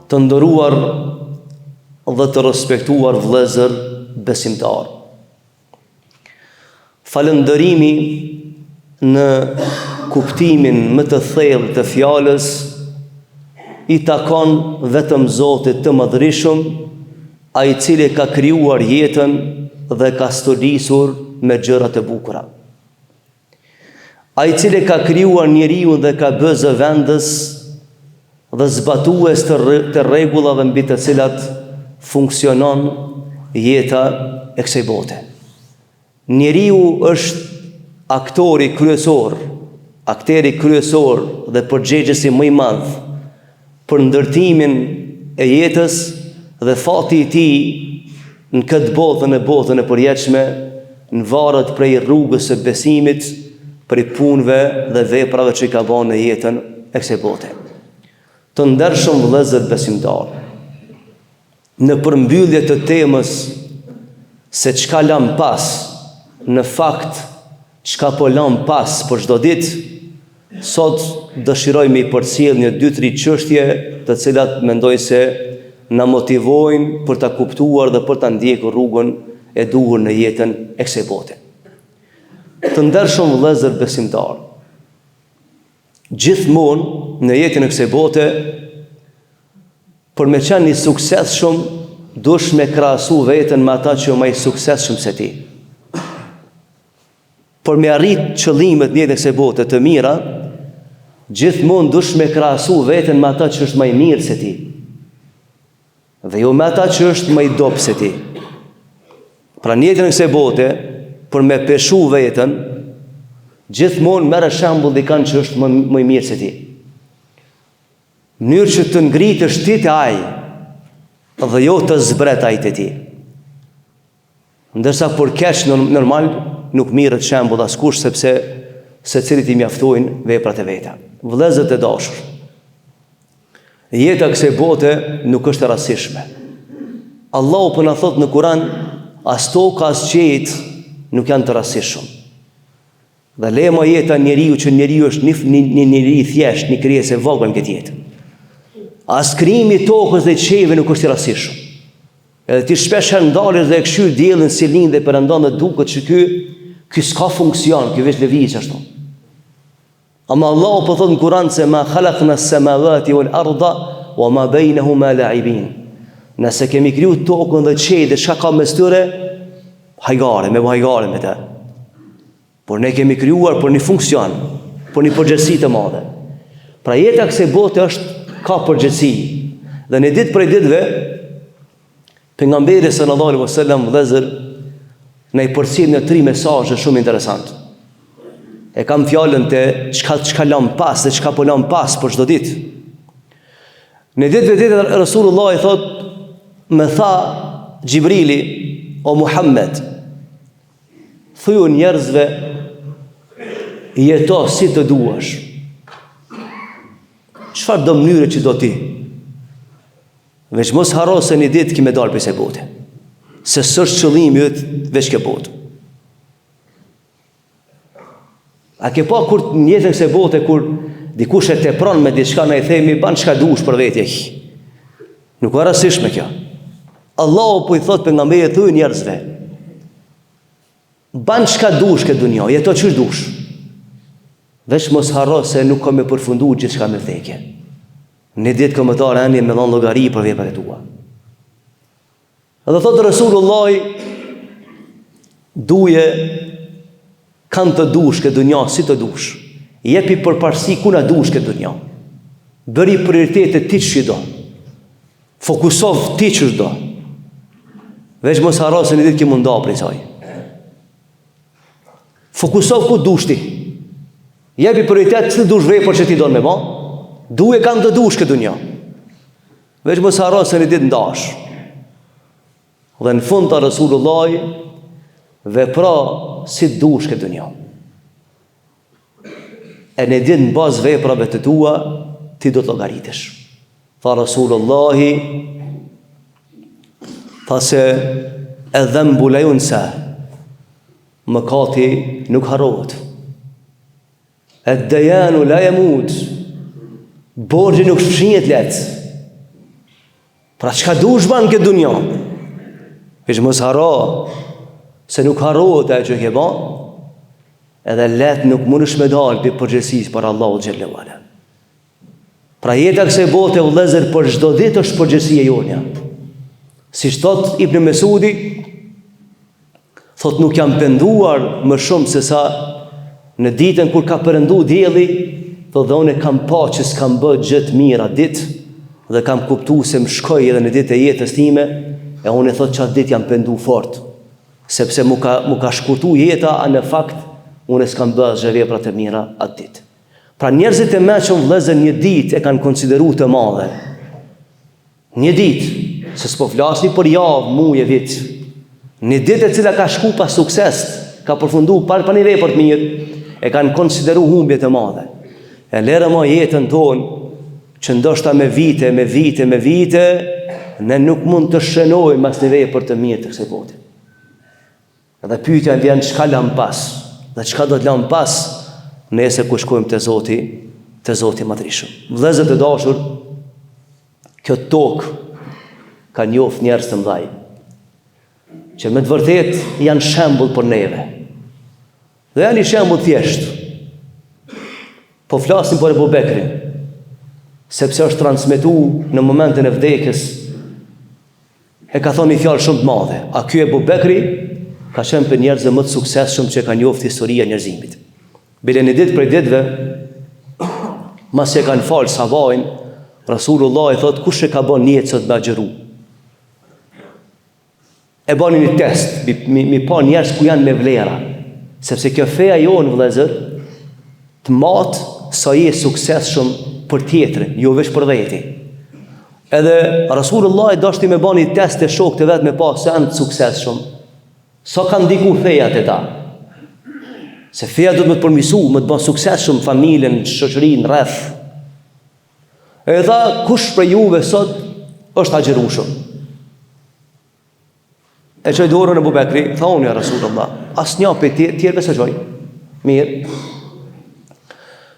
Të nderuar dhe të respektuar vëllezër besimtar. Falëndërimi në kuptimin më të thellë të fjalës i takon vetëm Zotit të Madhërisëm, ai i cili ka krijuar jetën dhe ka stodisur me gjëra të bukura. Ai i cili ka krijuar njeriu dhe ka bërë zëvendës dhe zbatues të rregullave mbi të cilat funksionon jeta e kësaj bote. Njeriu është akteri kryesor dhe përgjegjësi më i madh për ndërtimin e jetës dhe fati i tij në këtë botën e përjetshme në varet prej rrugës së besimit, prej punëve dhe veprave që i ka bërë në jetën e kësaj bote. Të ndershëm vëllezër besimtar, në përmbyllje të temës se çka lam pas, në fakt çka po lam pas për çdo ditë, sot dëshiroj me i përcjell një 2-3 çështje të cilat mendoj se na motivojnë për ta kuptuar dhe për ta ndjekur rrugën e duhur në jetën e kësaj bote. Të ndershëm vëllezër besimtar, gjithmonë në jetën e kësaj bote, për me qenë i suksesshëm, dush me krahasu veten me ata që më i suksesshëm se ti. Për me arrit qëllimet në jetën e kësaj bote të mira, gjithmonë dush me krahasu veten me ata që është më i mirë se ti, dhe jo me ata që është më i dobë se ti. Pra në jetën e kësaj bote, për me peshu veten, gjithmonë merr shembull dikant që është më i mirë se ti. Mënyrë që të ngritësh ti te ai, dhe jo të zbret ai te ti. Ndërsa për keq normal nuk mirret shembull askush, sepse secilit i mjaftojnë veprat e veta. Vëllezër të dashur, jeta e kësaj bote nuk është e rastishme. Allahu po na thot në Kur'an, as toka as qiejt nuk janë të rastishëm. Dhe lema jeta njeriu që njeriu është një njeri thjesht, një krijesë e vogël në këtë jetë. As krijimi i tokës dhe qiejve nuk është i rastishëm. Edhe ti shpesh ndalesh dhe e kshyr diellin si lind dhe perëndon dhe duket që ky s'ka funksion, ky veç lëviz ashtu. Ama Allahu po thot në Kur'an se ma khalaqna as-samawati wal arda wa ma bainahuma la'ibin. Nëse kemi kriju tokën dhe qiejt dhe çka ka mes tyre, hajgare me të. Por ne kemi krijuar për një funksion, për një përgjegjësi të madhe. Pra jeta e kësaj bote ka përgjegjësi. Dhe në ditë prej ditëve, pejgamberi sallallahu alaihi wasallam vëllezër na i përcjell në 3 mesazhe shumë interesante. E kam fjalën te çka lam pas dhe çka po lam pas për çdo ditë. Në ditë Rasulullah i thot, më tha Gjibrili, o Muhammed, thuju njerëzve, jeto si të duash. Çfarë do mënyre që do ti? Veç mos haro se një ditë kime dalë për se bote. Se s'është qëllimi jëtë veç ke botë. A ke pa kur njëtën këse bote, kur dikush e tepron me diçka në i themi, ban çka dush për vetje. Nuk ka rastishme kjo. Allahu po i thot pejgamberit, thuaj njerëzve, ban çka dush këtë dunjë, jeto çish dush. Veç mos harro se nuk ka me përfundu gjithçka me vdekje. Në ditë kombëtare ani me dhon llogari për veprat e tua. Edhe thot Resulullah, duje kanë të dush këtë dunja si të dush. Jepi përparësi ku na dush këtë dunja. Bëri prioritetet ti që do. Fokusov ti që do. Veç mos harro se një ditë ki munda prej saj. Fokusov ku dush ti. Jepi prioritet që dush vepër që ti do me ba. Duje kanë të dush këtë dunja. Veç mos harro se një ditë ndash. Dhe në fund të Resulullah vepra si dush këtë dunja. E në ditë në bazë veprave të tua, ti do të llogaritesh. Tha Rasulullahi, tha se e dhanbu la yunsa, mëkati nuk harrohet. E dejanu la yamut, borxhi nuk fshihet lehtë. Pra çka dush ban këtë dunja? Veç mos haro, se nuk harrohet ajo që ke bën, edhe let nuk mundesh me dalë për përgjegjësisë për Allahu xhallahu ala. Pra jeta kësaj bote vëllezër për çdo ditë është përgjegjësia jonia. Siç thot Ibn Mesudi, thot nuk jam penduar më shumë se sa në ditën kur ka perëndu dielli, thot dhe unë kam pa që s'kam bë gjë të mira ditë dhe kam kuptuar se më shkoj edhe në ditë e jetës time, e unë thot çat ditë jam pendu fort, sepse mu ka shkurtu jeta, a në fakt unë s'kam bë asgjë vepra të mira atë ditë. Pra njerëzit e mëshëm vëllezër një ditë e kanë konsideruar të madhe. Një ditë, se s'po flasni për javë, muaj, vit. Një ditë e cila ka shku pa sukses, ka përfundu pa një vepër të mirë, e kanë konsideru humbje të madhe. E lere ma jetën tonë, që ndoshta me vite, ne nuk mund të shënojmë mas një vepër të mirë të kësaj bote. Edhe pyetja vjen çka lam pas, dhe çka do të lam pas nëse ku shkojmë te Zoti madhrishëm. Vëllezër të dashur, kjo tokë ka njoft njerëz të mëdhaj, që me të vërtet janë shembull për neve. Dhe janë një shembull thjesht. Po flasim për Abu Bekrin, sepse është transmetuar në momentin e vdekjes, e ka thonë një fjalë shumë të madhe. A ky Abu Bekri ka qenë për njerëzve më të suksesshëm që ka njoft historia e njerëzimit. Bile një ditë prej ditëve, mas e kanë falë sabajin, Rasulullah i thot, kush e ka bën njetë sot me agjeru? E bani një test, mi pa njerëz ku janë me vlera, sepse kjo feja jonë, vëllezër, të matë sa je suksesshëm për tjetrin, jo veç për veti. Edhe Rasulullah i dashti me bani test e shokët e vetë me pa se janë të suksesshëm, sa kanë diku fejat e ta. Se feja do të më të përmisu, më të bën suksesshëm familjen, shoqërinë, rreth. E tha, kush për juve sot është agjerueshëm? E çoi dorën e Abu Bekri, tha unë ja Rasulullah, asnjë për tjerëve se çoj. Mirë.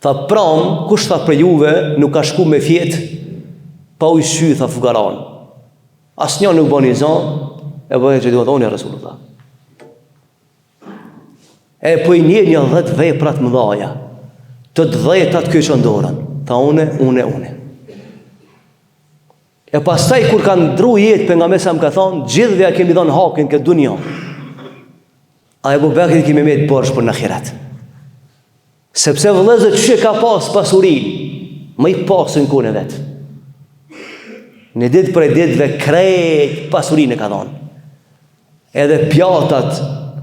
Tha pram, kush tha për juve nuk ka shku me fjet pa u shy, tha fugaran. Asnjë nuk bën izan, e bëhet që duhet unë ja Rasulullah. E po i një 10 veprat mëdhaja, të 10 kyçon dorën. Tha une. E pastaj kur kanë ndru jetë pejgamberi sa më ka thonë, gjithëve ja kemi dhënë hakin këtë dunjë. A Abu Bekri kemi me të borxh për në ahiret. Sepse vëllezër çe ka pas pasurinë, më i pasën kone vet. Në ditë për ditëve krejt pasurinë ka dhënë. Edhe pjatat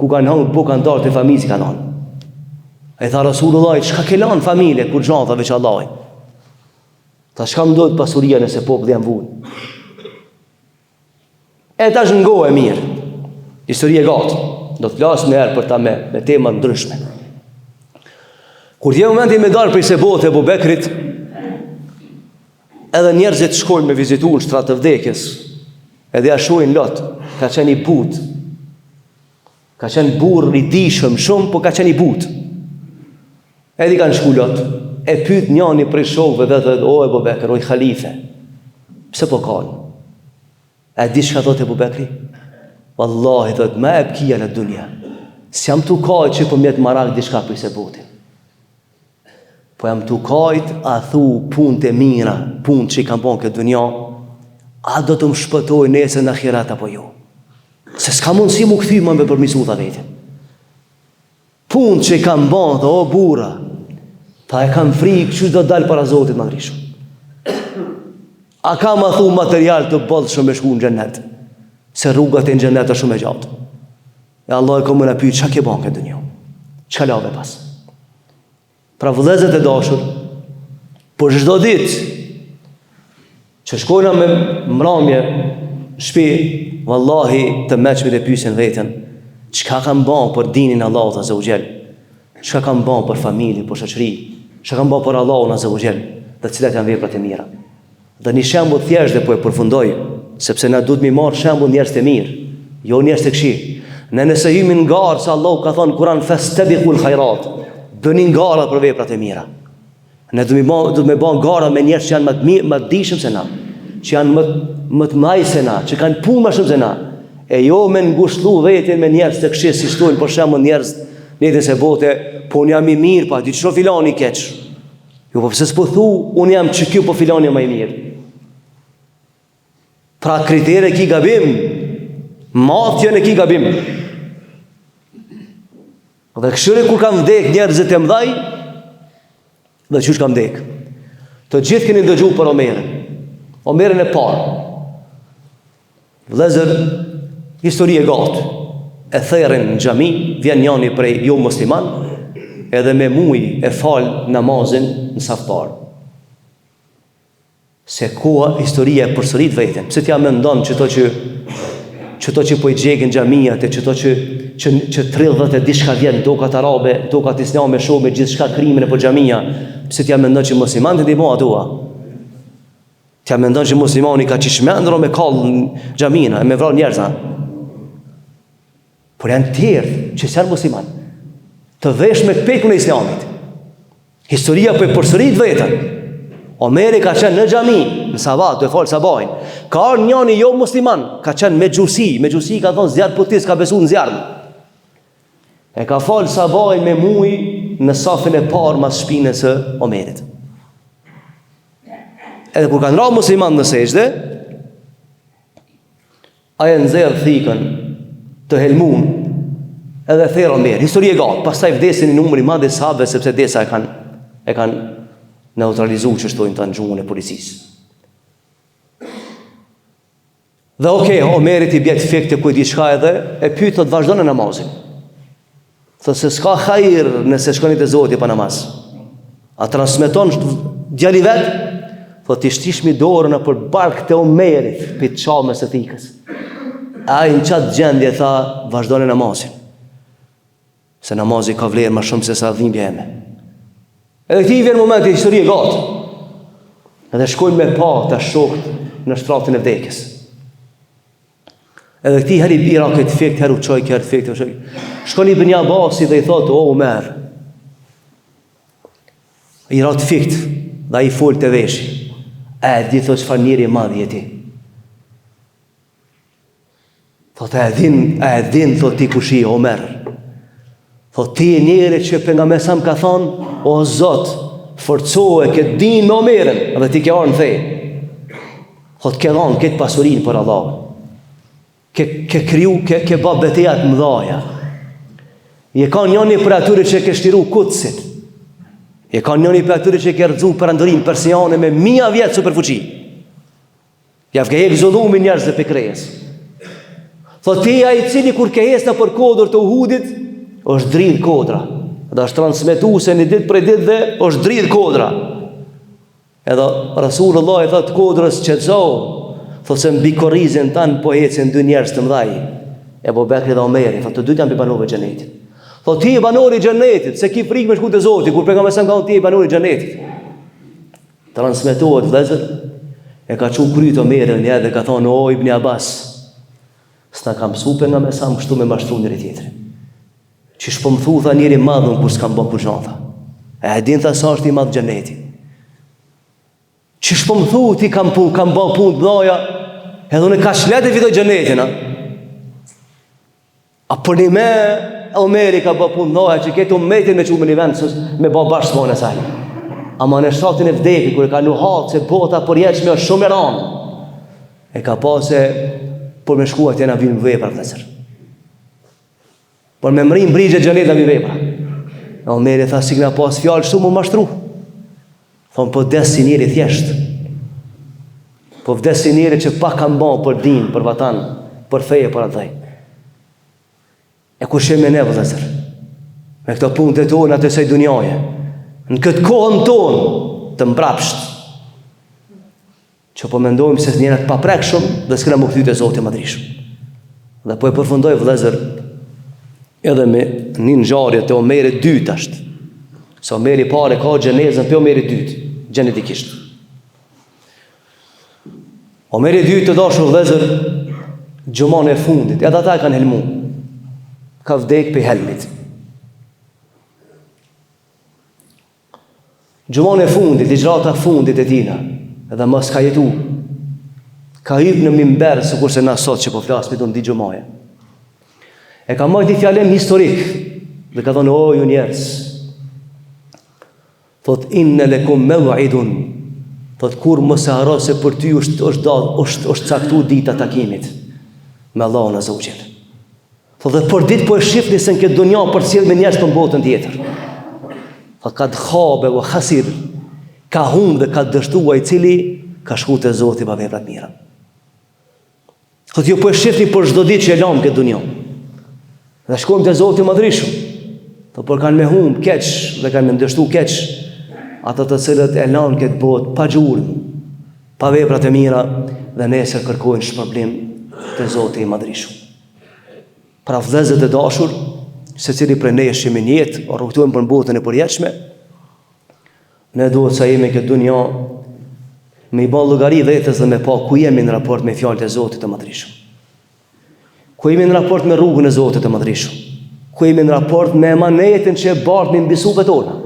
ku kanë hëngë bukantar të familjes kanë dhënë. E tha Rasulullah, çka ke lanë familje kur gjallë veç Allahit? Ta shka më dojtë pasuria nëse populli janë vunë. E tash ngohë e mirë. Histori e gatë. Do të flasë me herë për ta me tema ndryshme. Kur t'je momenti me dalë për i se botë e Abu Bekrit, edhe njerëzit shkojnë me vizitu në shtratë të vdekjes, edhe ja shojnë lotë, ka qenë i butë. Ka qenë burr i dishëm shumë, po ka qenë i butë. Edhe i kanë shku lotë. E pyet njëri prej shokëve dhe thotë, o Abu Bekr, o i khalife, pse po kanë? A di çka thotë Abu Bekri? Wallahi thotë, ma ebkia në dunja. S'jam tu kajt që po mjet marak diçka për se botin. Po jam tu kajt, a thu punët e mira, punët që i kam bon këtë dunja, a do të më shpëtoj nesër në ahiret apo jo? Se s'ka mundësi mu këthy më me përmisu tha vetin. Punët që i kam bon, dhe o bura, ta e kam frikë që do dalë para Zotit madhrishëm. A ka ma thu material të bëllë shumë e shku në gjennet, se rrugat e në gjennet është shumë e gjatë. E Allah e komë në pyjtë, qa ke ban këtë dunjo? Qa lave pas? Pra vëllezët e dashur, për çdo ditë që shkojna me mramje shpi, vallahi të meqmit e pysin vetën, çka kam ban për dinin Allahut azza wa jall? Çka kam ban për familje, për shoqëri? Çka kam ban për Allahun azza wa jall? Dhe cilat janë veprat e mira? Dhe një shembull thjesht dhe po e përfundoj, sepse na duhet mi marr shembull njerëz të mirë, jo njerëz të këqij. Ne nëse jemi në garë, se Allahu ka thënë Kur'an fastabiqul khairat, bëni gara për veprat e mira. Ne duhet me bën gara me njerëz që janë më të dishëm se na, që janë më të mëdhej se na, që kanë punë më shumë se na, e jo me ngushëllu veten me njerëz të këshillë si thojnë për shembull njerëz në jetën e bote, po unë jam i mirë, pa diçka filani keq. Jo, po pse s'po thu, unë jam që kjo, po filani më i mirë. Pra kritere ki gabim, matje në ki gabim. Dhe këshire kur kam vdek njerëzit e mdhaj, dhe qysh kam vdek. Të gjithë keni dëgju për Omerin e parë. Vëllezër, histori e gatë. E therin në xhami, vjen njani prej jo musliman, edhe me muj e falë namazin në saf parë. Se koha historia e përsërit vetën. Pse t'ja mendon çto që po i gjegën xhamiat, që 30 e diçka vjen tokat arabe, tokat islame shoh me gjithçka krimin e për xhamia. Pse t'ja mendon që muslimanët e ndihmojnë ato? T'ja mendon që muslimani ka çishmendro me kall në xhamina, me vrarë njerëza. Por janë tjerë që janë musliman, të vesh me pekun e islamit. Historia po e përsërit vetën. Omeri ka qenë në xhami, në sabat, do e fal sabahin. Ka ardhur njëri jo musliman, ka qenë me xhusi ka thonë zjarr putis, ka besuar në zjarr. E ka fal sabahin me muj në safin e parë mas shpinës së Omerit. Edhe kur kanë ra musliman në sejdë, aje nxerr thikën të helmun, edhe therë Omer. Histori e gatë, pastaj vdesin një numër i madh sahabëve sepse desa e kanë neutralizuar që shtojnë të në gjuhën e policisë. Dhe Omerit i bjet fikte ku i diçka edhe, e pyet të vazhdon në namazin. Thë se s'ka hajër nëse shkonit e Zoti pa namaz. A transmeton djali vet? Thë t'i shtishmi dorën për barkë të Omerit, për të qamës e thikës. A i në qatë gjendje tha, vazhdo në namazin. Se namazi ka vlerë ma shumë se sa dhimbje eme. Edhe këti i vjen moment e histori e gatë. Edhe shkojnë me pa të shokët në shtratin e vdekjes. Edhe këti heri bira këtë fikt, heru qoj këtë fikt. Shkojnë i Ibn Abasi dhe i thotë, o Omer. I ratë fikt dhe i folë të veshi. E di thot çfarë njeri madh je ti. Thot e din thot ti kush je Omer. Thot ti je njeri që pejgamberi sa më ka thonë, o Zot, forcoje këtë din me Omerin, dhe ti ke ardhur në fe. Thot ke dhënë këtë pasurinë për Allah. Ke kriju, ke bë betejat mëdha. Je ka njëri për atyre që ke shtiru Kutsit. E ka njëri për atyre që ke rëdzu për andorim persiane me 1000 vjetë superfuqi. Javë ke hekë zullumin njerëz dhe për krejes. Thot teja i cili kur ke hesna për kodër të Uhudit, është dridh kodra. Dhe është transmetu se një ditë për ditë dhe është dridh kodra. Edhe Rasulullah i thot kodrës qetësohu, thot se mbi korrizën tanë po ecën dy njerëz të mëdhaj. Ebu Bekri dhe Omeri, thot të dytë janë për banorëve të xhenetit. Thot ti i banori i xhenetit, se ki frikë me shku te Zoti, kur pejgamberi sa ka ti i banori i xhenetit. Transmetohet vëllezër, e ka çu kryt Omerin edhe ka thonë o Ibn Abbas, s'na kam mësu pejgamberi sa më kështu me mashtru njëri tjetrin. Që shpo më thu tha njëri madhën kur s'kam bën kur tha. E din tha sa është i madh xheneti. Që shpo më thu ti kam bën punë mëdha, edhe unë kaq lehtë fitoj xhenetin, a? A për një me Omeri ka bë punë mëdha që ketë umetin me çumë në vend me bë bashkë vonë e saj. Ama në shtatin e vdekjes kur e ka nuhat se bota përjetshme është shumë e rëndë. E ka pasë por me shkuat janë vjen vepra vëllazër. Por me mrim brigje xhenet na vepra. Omeri tha si na pas fjalë shumë më mashtru. Thon po desi njëri thjesht. Po vdesi njëri që pa ka mbon për din, për vatan, për feje, për atë. E ku shemë ne vëllazër? Me këto punë të tona të kësaj dunjaje. Në këtë kohën tonë të mbrapsht. Që po mendojmë se njëra të paprekshëm dhe s'kena më kthyet e Zotit madhrishëm. Dhe po e përfundoj vëllazër edhe me një ngjarje të Omerit dytë ashtë. Se Omeri pare ka xhenezën për Omeri dytë, gjenetikisht. Omeri dytë të dashur vëllazër, gjumon e fundit, edhe ata kanë helmu. Ka vdek për helmit. Gjumon e fundit, ligjrata fundit e tina, edhe mos ka jetu. ka hyp në mimber, sikurse na sot që po flasim do ndi xhumaje. E ka marrë një fjalëm historik dhe ka thënë: o ju njerëz, thot inna lakum maw'idun, thot kur mos e harro se për ty është caktuar dita e takimit me Allahun azza wa jall. Thot dhe për ditë po e shihni se në këtë dunjë për cilë me njerëz për botën tjetër. Thot kad khabe wa khasir, ka humbë dhe ka dështuar i cili ka shkuar te Zoti pa vepra të mira. Thot ju po e shihni për çdo ditë që e lam këtë dunjë. Dhe shkojmë te Zoti i Madhrishëm. Thot por kanë me humb keq dhe kanë me dështuar keq ata të cilët e lanë këtë botë pa gjurmë, pa vepra të mira dhe nesër kërkojnë shpërblim te Zoti i Madhrishëm. Pra vëllezër të dashur, secili prej nesh që në jetë rrugtojmë për botën e përjetshme, ne duhet sa jemi këtë dunjë me i bën llogari vetes dhe me pa ku jemi në raport me fjalët e Zotit të Madhrishëm. Ku jemi në raport me rrugën e Zotit të Madhrishëm. Ku jemi në raport me emanetin që e bartmi mbi supet tona.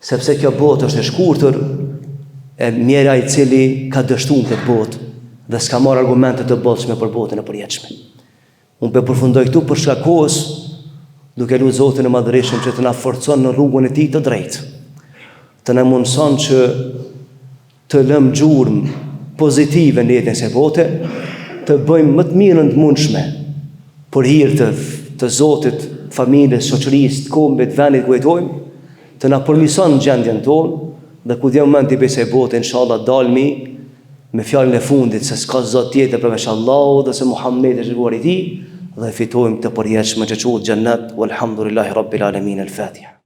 Sepse kjo botë është e shkurtër, e mjera i cili ka dështuar këtë botë dhe s'ka marrë argumente të bollshme për botën e përjetshme. Unë po përfundoj këtu për shkak kohës, duke lutur Zotin e Madhreshëm që të na forcon në rrugën e Tij të drejtë, të na mundson që të lëm gjurmë pozitive në jetën e bote, të bëjmë më të mirën të mundshme për hir të Zotit, familjes, shoqërisë, të kombit, vendit ku jetojmë, të na përmirëson gjendjen tonë dhe ku dhe momenti besoj botë inshallah dalmi me fjalën e fundit se s'ka zot tjetër përveç Allahut dhe se Muhamedi është dërguari i Tij dhe fitojmë të përjetshme që quhet xhennet. Walhamdulillahi rabbil alamin. Al-Fatiha.